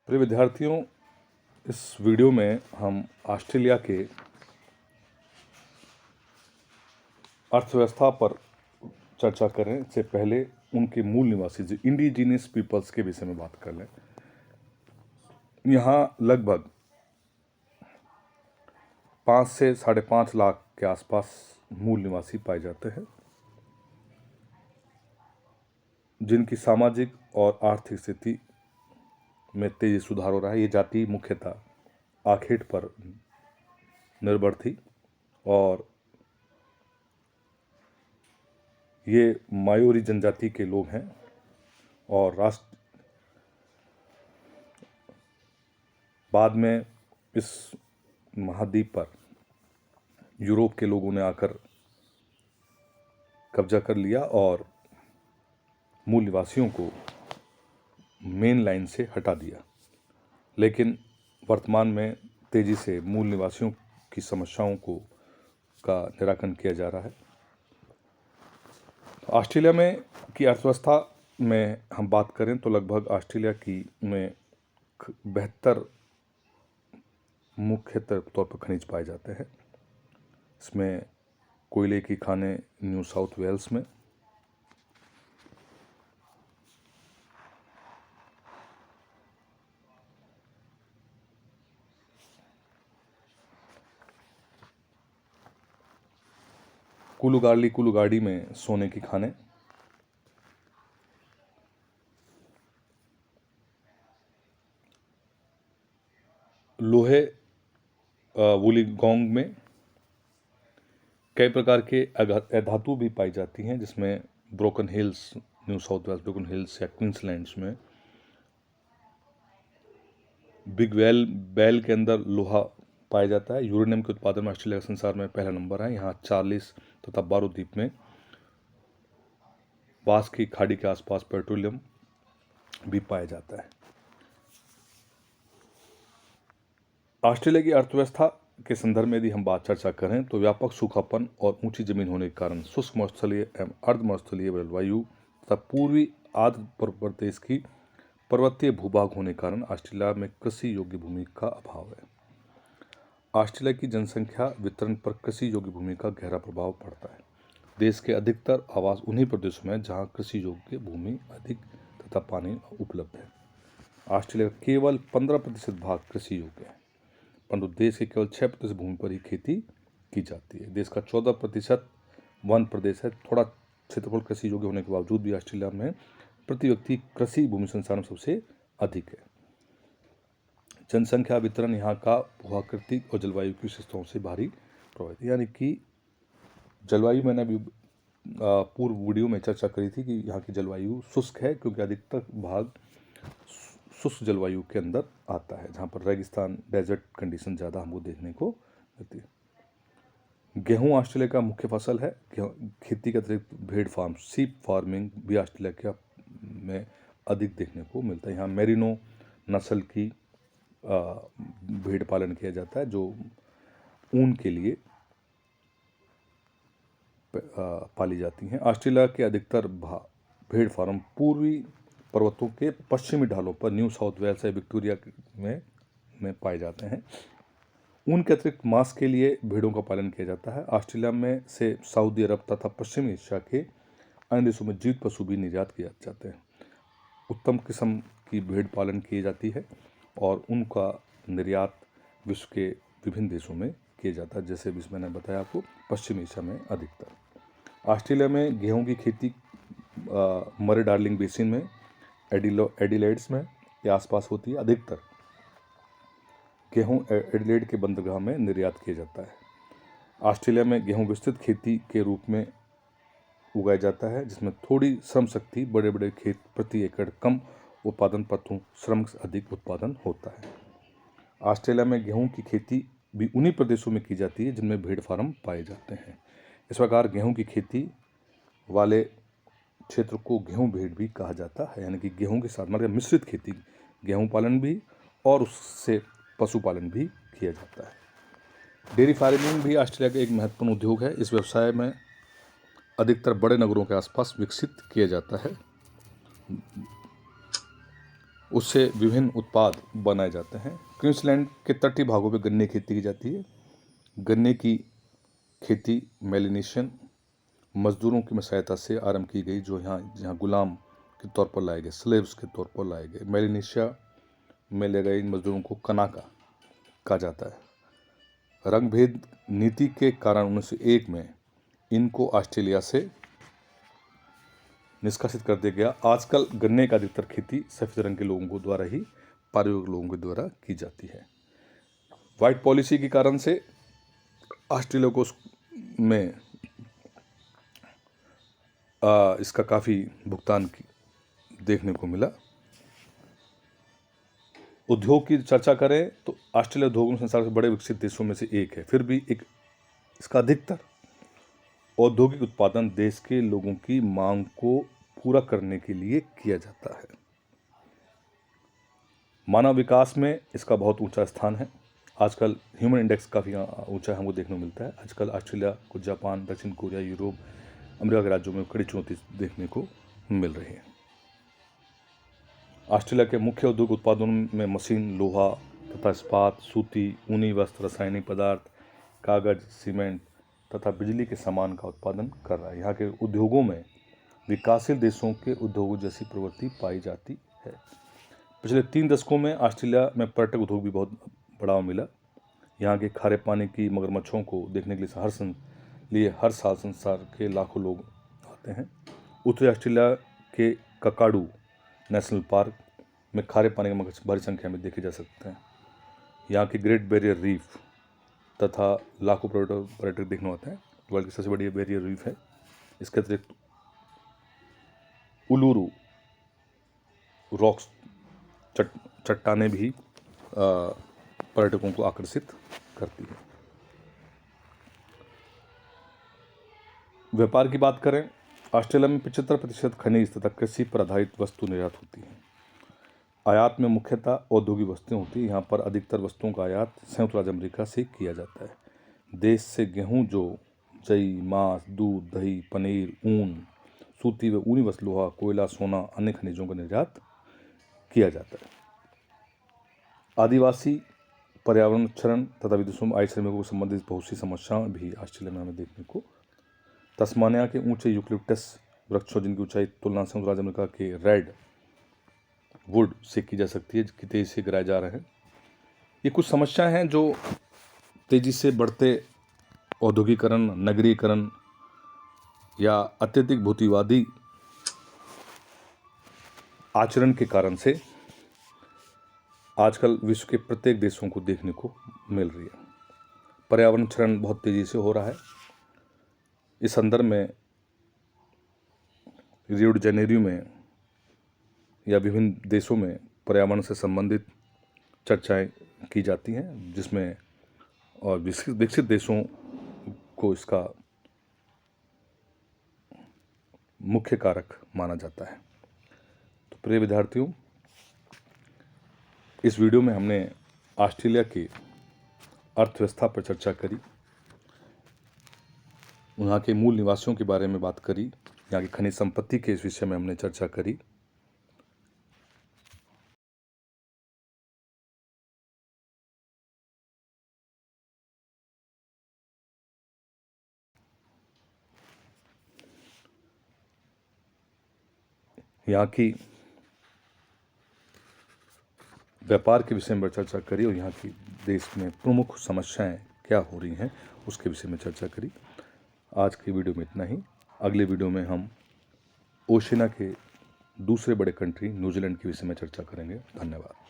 प्रिय विद्यार्थियों, इस वीडियो में हम ऑस्ट्रेलिया के अर्थव्यवस्था पर चर्चा करें। इससे पहले उनके मूल निवासी जो इंडिजिनियस पीपल्स के विषय में बात कर लें। यहाँ लगभग 5 से 5.5 लाख के आसपास मूल निवासी पाए जाते हैं, जिनकी सामाजिक और आर्थिक स्थिति में तेजी सुधार हो रहा है। ये जाति मुख्यतः आखेट पर निर्भर थी और ये मायोरी जनजाति के लोग हैं और बाद में इस महाद्वीप पर यूरोप के लोगों ने आकर कब्जा कर लिया और मूल निवासियों को मेन लाइन से हटा दिया। लेकिन वर्तमान में तेजी से मूल निवासियों की समस्याओं का निराकरण किया जा रहा है। ऑस्ट्रेलिया में की अर्थव्यवस्था में हम बात करें तो लगभग ऑस्ट्रेलिया की में 72 मुख्य तौर पर खनिज पाए जाते हैं। इसमें कोयले की खानें न्यू साउथ वेल्स में, कुलुगाड़ी में सोने की खानें, लोहे वुलिगोंग में कई प्रकार के धातु भी पाई जाती हैं, जिसमें broken hills New South Wales, broken hills या क्वींसलैंड्स में बिग बैल के अंदर लोहा पाया जाता है। यूरेनियम के उत्पादन में ऑस्ट्रेलिया का संसार में पहला नंबर है। यहाँ 40 तथा बारो द्वीप में बांस की खाड़ी के आसपास पेट्रोलियम भी पाया जाता है। ऑस्ट्रेलिया की अर्थव्यवस्था के संदर्भ में यदि हम बात चर्चा करें तो व्यापक सूखापन और ऊंची जमीन होने के कारण शुष्क मरुस्थलीय एवं अर्धमरुस्थलीय जलवायु तथा पूर्वी आर्द्र प्रदेश की पर्वतीय भूभाग होने के कारण ऑस्ट्रेलिया में कृषि योग्य भूमि का अभाव है। ऑस्ट्रेलिया की जनसंख्या वितरण पर कृषि योग्य भूमि का गहरा प्रभाव पड़ता है। देश के अधिकतर आवास उन्हीं प्रदेशों में जहां कृषि योग्य भूमि अधिक तथा पानी उपलब्ध है। ऑस्ट्रेलिया का केवल 15% भाग कृषि योग्य है, परंतु देश के केवल 6% भूमि पर ही खेती की जाती है। देश का 14% वन प्रदेश है। थोड़ा क्षेत्रफल कृषि योग्य होने के बावजूद भी ऑस्ट्रेलिया में प्रति व्यक्ति कृषि भूमि संसाधन सबसे अधिक है। जनसंख्या वितरण यहाँ का भूआकृतिक और जलवायु की विशेषताओं से भारी प्रभावित, यानी कि जलवायु मैंने अभी पूर्व वीडियो में चर्चा करी थी कि यहाँ की जलवायु शुष्क है, क्योंकि अधिकतर भाग शुष्क जलवायु के अंदर आता है, जहाँ पर रेगिस्तान डेजर्ट कंडीशन ज़्यादा हमको देखने को मिलती है। गेहूँ ऑस्ट्रेलिया का मुख्य फसल है। खेती के अतिरिक्त भेड़ फार्म, सीप फार्मिंग भी ऑस्ट्रेलिया में अधिक देखने को मिलता है। यहाँ मेरिनो नस्ल की भेड़ पालन किया जाता है, जो ऊन के लिए पाली जाती हैं। ऑस्ट्रेलिया के अधिकतर भेड़ फार्म पूर्वी पर्वतों के पश्चिमी ढालों पर न्यू साउथ वेल्स या विक्टोरिया में पाए जाते हैं। ऊन के अतिरिक्त मांस के लिए भेड़ों का पालन किया जाता है। ऑस्ट्रेलिया में से सऊदी अरब तथा पश्चिमी एशिया के अन्य देशों में जीवित पशु भी निर्यात किए जाते हैं। उत्तम किस्म की भेड़ पालन की जाती है और उनका निर्यात विश्व के विभिन्न देशों में किया जाता है, जैसे भी मैंने बताया आपको, पश्चिमी एशिया में अधिकतर। ऑस्ट्रेलिया में गेहूं की खेती मरे डार्लिंग बेसिन में, एडिलेड्स में के आसपास होती है। अधिकतर गेहूं एडिलेड के बंदरगाह में निर्यात किया जाता है। ऑस्ट्रेलिया में गेहूं विस्तृत खेती के रूप में उगाया जाता है, जिसमें थोड़ी श्रम शक्ति, बड़े बड़े खेत प्रति एकड़ कम उत्पादन, परंतु श्रम से अधिक उत्पादन होता है। ऑस्ट्रेलिया में गेहूं की खेती भी उन्हीं प्रदेशों में की जाती है जिनमें भेड़ फार्म पाए जाते हैं। इस प्रकार गेहूं की खेती वाले क्षेत्र को गेहूं भेड़ भी कहा जाता है, यानी कि गेहूं के साथ मतलब मिश्रित खेती, गेहूं पालन भी और उससे पशुपालन भी किया जाता है। डेयरी फार्मिंग भी ऑस्ट्रेलिया का एक महत्वपूर्ण उद्योग है। इस व्यवसाय में अधिकतर बड़े नगरों के आसपास विकसित किया जाता है। उससे विभिन्न उत्पाद बनाए जाते हैं। क्वींसलैंड के तटीय भागों में गन्ने की खेती की जाती है। गन्ने की खेती मेलिनेशियन मजदूरों की सहायता से आरंभ की गई, जो जहाँ गुलाम के तौर पर लाए गए, स्लेव्स के तौर पर लाए गए। मेलिनेशिया में ले गए इन मजदूरों को कनाका कहा जाता है। रंगभेद नीति के कारण 1901 में इनको ऑस्ट्रेलिया से निष्कासित कर दिया गया। आजकल गन्ने का अधिकतर खेती सफेद रंग के लोगों को द्वारा ही, पारिवारिक लोगों के द्वारा की जाती है। व्हाइट पॉलिसी के कारण से ऑस्ट्रेलिया को में इसका काफ़ी भुगतान देखने को मिला। उद्योग की चर्चा करें तो ऑस्ट्रेलिया उद्योग में संसार के बड़े विकसित देशों में से एक है। फिर भी इसका अधिकतर औद्योगिक उत्पादन देश के लोगों की मांग को पूरा करने के लिए किया जाता है। मानव विकास में इसका बहुत ऊंचा स्थान है। आजकल ह्यूमन इंडेक्स काफ़ी ऊंचा हमको देखने को मिलता है। आजकल ऑस्ट्रेलिया को जापान, दक्षिण कोरिया, यूरोप, अमेरिका के राज्यों में कड़ी चुनौती देखने को मिल रही है। ऑस्ट्रेलिया के मुख्य औद्योगिक उत्पादों में मशीन, लोहा तथा इस्पात, सूती, ऊनी वस्त्र, रासायनिक पदार्थ, कागज, सीमेंट तथा बिजली के सामान का उत्पादन कर रहा है। यहाँ के उद्योगों में विकासशील देशों के उद्योगों जैसी प्रवृत्ति पाई जाती है। पिछले 3 दशकों में ऑस्ट्रेलिया में पर्यटक उद्योग भी बहुत बढ़ावा मिला। यहाँ के खारे पानी की मगरमच्छों को देखने के लिए हर साल संसार के लाखों लोग आते हैं। उत्तरी ऑस्ट्रेलिया के ककाडू नेशनल पार्क में खारे पानी के मगरमच्छ भारी संख्या में देखे जा सकते हैं। यहाँ के ग्रेट बैरियर रीफ तथा लाखों पर्यटक देखने आते हैं। वर्ल्ड की सबसे बड़ी बैरियर रीफ है। इसके अतिरिक्त उलुरू रॉक्स चट्टानें भी पर्यटकों को आकर्षित करती है। व्यापार की बात करें, ऑस्ट्रेलिया में 75% खनिज तथा कृषि पर आधारित वस्तु निर्यात होती है। आयात में मुख्यतः औद्योगिक वस्तुएं होती हैं। यहाँ पर अधिकतर वस्तुओं का आयात संयुक्त राज्य अमेरिका से किया जाता है। देश से गेहूं, जौ, जई, मांस, दूध, दही, पनीर, ऊन, सूती व ऊनी वस्त्र, लोहा, कोयला, सोना, अन्य खनिजों का निर्यात किया जाता है। आदिवासी, पर्यावरण क्षरण तथा विदेशों में आए श्रमिकों से संबंधित बहुत सी समस्याएं भी ऑस्ट्रेलिया में हमें देखने को। तस्मानिया के ऊंचे यूकलिप्टस वृक्षों जिनकी ऊंचाई तुलना संयुक्त राज्य अमेरिका के रेड वुड से की जा सकती है, कि तेजी से गिराए जा रहे हैं। ये कुछ समस्याएं हैं जो तेजी से बढ़ते औद्योगिकरण, नगरीकरण या अत्यधिक भूतिवादी आचरण के कारण से आजकल विश्व के प्रत्येक देशों को देखने को मिल रही है। पर्यावरण क्षरण बहुत तेजी से हो रहा है। इस संदर्भ में रियो डी जेनेरियो में या विभिन्न देशों में पर्यावरण से संबंधित चर्चाएं की जाती हैं, जिसमें और विकसित देशों को इसका मुख्य कारक माना जाता है। तो प्रिय विद्यार्थियों, इस वीडियो में हमने ऑस्ट्रेलिया की अर्थव्यवस्था पर चर्चा करी, वहाँ के मूल निवासियों के बारे में बात करी, यहाँ की खनिज संपत्ति के इस विषय में हमने चर्चा करी। यहाँ की व्यापार के विषय में चर्चा करी और यहाँ की देश में प्रमुख समस्याएं क्या हो रही हैं उसके विषय में चर्चा करी। आज की वीडियो में इतना ही। अगले वीडियो में हम ओशिनिया के दूसरे बड़े कंट्री न्यूजीलैंड के विषय में चर्चा करेंगे। धन्यवाद।